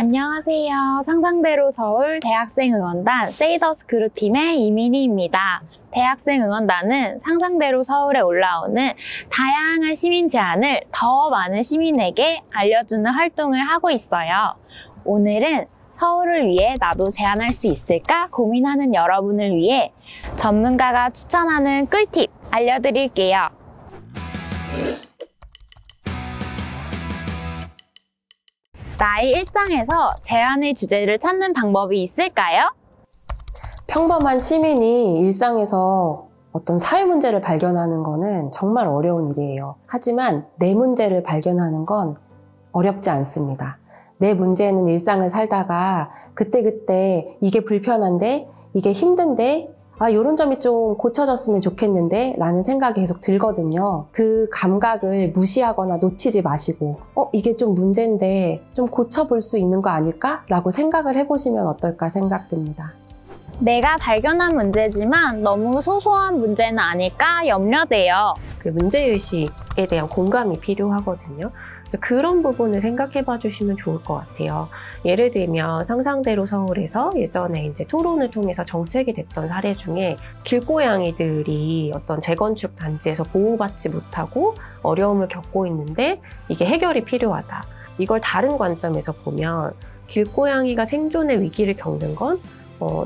안녕하세요. 상상대로 서울 대학생응원단 세이더스크루 팀의 이민희입니다. 대학생응원단은 상상대로 서울에 올라오는 다양한 시민 제안을 더 많은 시민에게 알려주는 활동을 하고 있어요. 오늘은 서울을 위해 나도 제안할 수 있을까 고민하는 여러분을 위해 전문가가 추천하는 꿀팁 알려드릴게요. 나의 일상에서 제안의 주제를 찾는 방법이 있을까요? 평범한 시민이 일상에서 어떤 사회 문제를 발견하는 거는 정말 어려운 일이에요. 하지만 내 문제를 발견하는 건 어렵지 않습니다. 내 문제는 일상을 살다가 그때그때 이게 불편한데, 이게 힘든데, 이런 점이 좀 고쳐졌으면 좋겠는데 라는 생각이 계속 들거든요. 그 감각을 무시하거나 놓치지 마시고 이게 좀 문제인데 좀 고쳐볼 수 있는 거 아닐까? 라고 생각을 해보시면 어떨까 생각됩니다. 내가 발견한 문제지만 너무 소소한 문제는 아닐까 염려돼요. 그 문제의식에 대한 공감이 필요하거든요. 그런 부분을 생각해 봐 주시면 좋을 것 같아요. 예를 들면 상상대로 서울에서 예전에 이제 토론을 통해서 정책이 됐던 사례 중에 길고양이들이 어떤 재건축 단지에서 보호받지 못하고 어려움을 겪고 있는데 이게 해결이 필요하다. 이걸 다른 관점에서 보면 길고양이가 생존의 위기를 겪는 건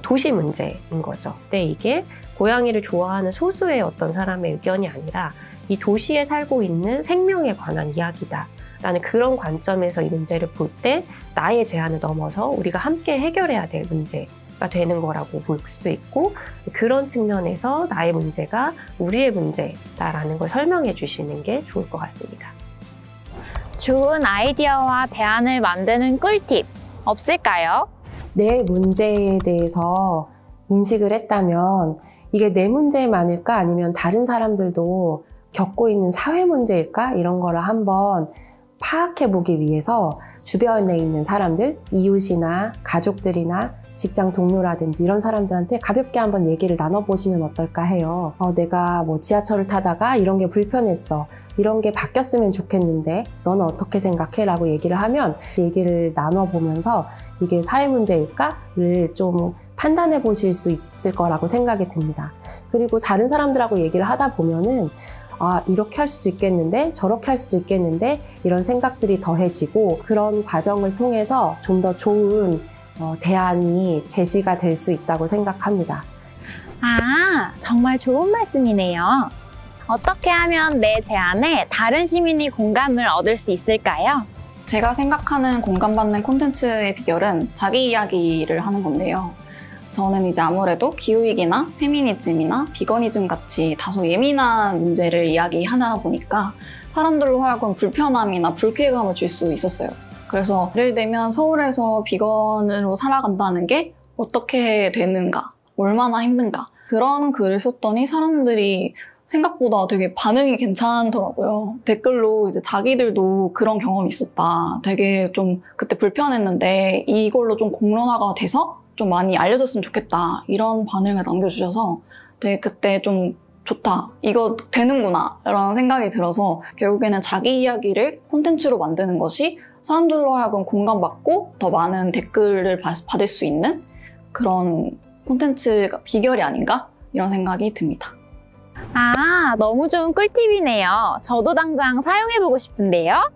도시 문제인 거죠. 근데 이게 고양이를 좋아하는 소수의 어떤 사람의 의견이 아니라 이 도시에 살고 있는 생명에 관한 이야기다. 라는 그런 관점에서 이 문제를 볼 때 나의 제안을 넘어서 우리가 함께 해결해야 될 문제가 되는 거라고 볼 수 있고, 그런 측면에서 나의 문제가 우리의 문제다라는 걸 설명해 주시는 게 좋을 것 같습니다. 좋은 아이디어와 대안을 만드는 꿀팁 없을까요? 내 문제에 대해서 인식을 했다면 이게 내 문제만일까 아니면 다른 사람들도 겪고 있는 사회 문제일까? 이런 거를 한번 파악해보기 위해서 주변에 있는 사람들, 이웃이나 가족들이나 직장 동료라든지 이런 사람들한테 가볍게 한번 얘기를 나눠보시면 어떨까 해요. 내가 뭐 지하철을 타다가 이런 게 불편했어. 이런 게 바뀌었으면 좋겠는데 너는 어떻게 생각해? 라고 얘기를 하면 얘기를 나눠보면서 이게 사회 문제일까?를 좀 판단해 보실 수 있을 거라고 생각이 듭니다. 그리고 다른 사람들하고 얘기를 하다 보면은 이렇게 할 수도 있겠는데 저렇게 할 수도 있겠는데 이런 생각들이 더해지고 그런 과정을 통해서 좀 더 좋은 대안이 제시가 될 수 있다고 생각합니다. 정말 좋은 말씀이네요. 어떻게 하면 내 제안에 다른 시민이 공감을 얻을 수 있을까요? 제가 생각하는 공감받는 콘텐츠의 비결은 자기 이야기를 하는 건데요. 저는 이제 아무래도 기후위기나 페미니즘이나 비거니즘 같이 다소 예민한 문제를 이야기하다 보니까 사람들로 하여금 불편함이나 불쾌감을 줄 수 있었어요. 그래서 예를 들면 서울에서 비건으로 살아간다는 게 어떻게 되는가, 얼마나 힘든가 그런 글을 썼더니 사람들이 생각보다 되게 반응이 괜찮더라고요. 댓글로 이제 자기들도 그런 경험이 있었다. 되게 좀 그때 불편했는데 이걸로 좀 공론화가 돼서 좀 많이 알려졌으면 좋겠다. 이런 반응을 남겨주셔서 되게 그때 좀 좋다. 이거 되는구나. 이런 생각이 들어서 결국에는 자기 이야기를 콘텐츠로 만드는 것이 사람들로 하여금 공감받고 더 많은 댓글을 받을 수 있는 그런 콘텐츠가 비결이 아닌가? 이런 생각이 듭니다. 너무 좋은 꿀팁이네요. 저도 당장 사용해보고 싶은데요.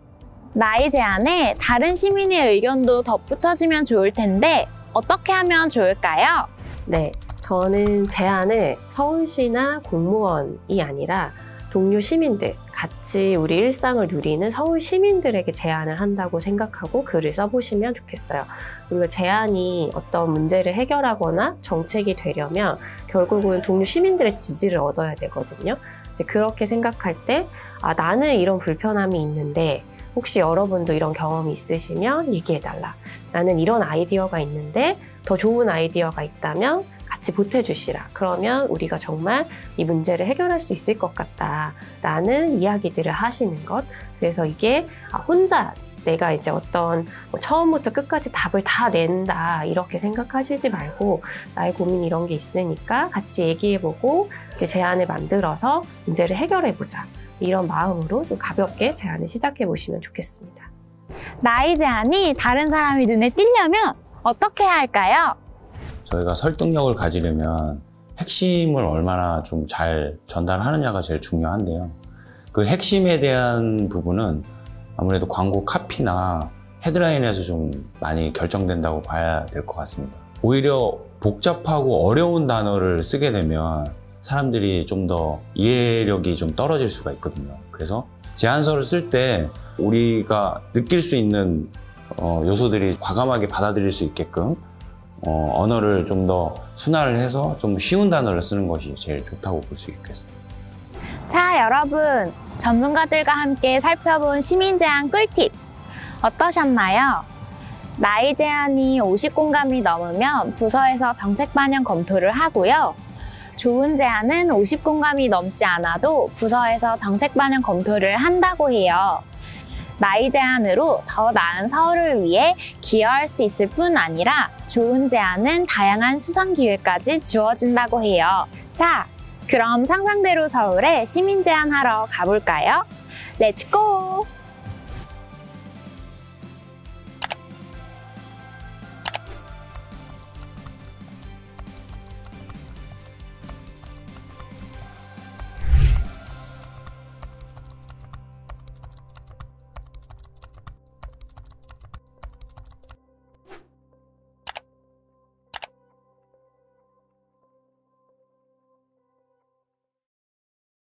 나의 제안에 다른 시민의 의견도 덧붙여지면 좋을 텐데 어떻게 하면 좋을까요? 네, 저는 제안을 서울시나 공무원이 아니라 동료 시민들, 같이 우리 일상을 누리는 서울 시민들에게 제안을 한다고 생각하고 글을 써보시면 좋겠어요. 그리고 제안이 어떤 문제를 해결하거나 정책이 되려면 결국은 동료 시민들의 지지를 얻어야 되거든요. 이제 그렇게 생각할 때 나는 이런 불편함이 있는데 혹시 여러분도 이런 경험이 있으시면 얘기해달라. 나는 이런 아이디어가 있는데 더 좋은 아이디어가 있다면 같이 보태주시라. 그러면 우리가 정말 이 문제를 해결할 수 있을 것 같다라는 이야기들을 하시는 것. 그래서 이게 혼자 내가 이제 어떤 처음부터 끝까지 답을 다 낸다 이렇게 생각하시지 말고 나의 고민 이런 게 있으니까 같이 얘기해보고 이제 제안을 만들어서 문제를 해결해보자. 이런 마음으로 좀 가볍게 제안을 시작해 보시면 좋겠습니다. 나이 제한이 다른 사람이 눈에 띄려면 어떻게 해야 할까요? 저희가 설득력을 가지려면 핵심을 얼마나 좀 잘 전달하느냐가 제일 중요한데요. 그 핵심에 대한 부분은 아무래도 광고 카피나 헤드라인에서 좀 많이 결정된다고 봐야 될 것 같습니다. 오히려 복잡하고 어려운 단어를 쓰게 되면 사람들이 좀 더 이해력이 좀 떨어질 수가 있거든요. 그래서 제안서를 쓸 때 우리가 느낄 수 있는 요소들이 과감하게 받아들일 수 있게끔 언어를 좀 더 순화를 해서 좀 쉬운 단어를 쓰는 것이 제일 좋다고 볼 수 있겠습니다. 자, 여러분, 전문가들과 함께 살펴본 시민 제한 꿀팁 어떠셨나요? 나이 제한이 50공감이 넘으면 부서에서 정책 반영 검토를 하고요. 좋은 제안은 50공감이 넘지 않아도 부서에서 정책 반영 검토를 한다고 해요. 나이 제한으로 더 나은 서울을 위해 기여할 수 있을 뿐 아니라 좋은 제안은 다양한 수상 기회까지 주어진다고 해요. 자, 그럼 상상대로 서울에 시민 제안하러 가볼까요? 렛츠고!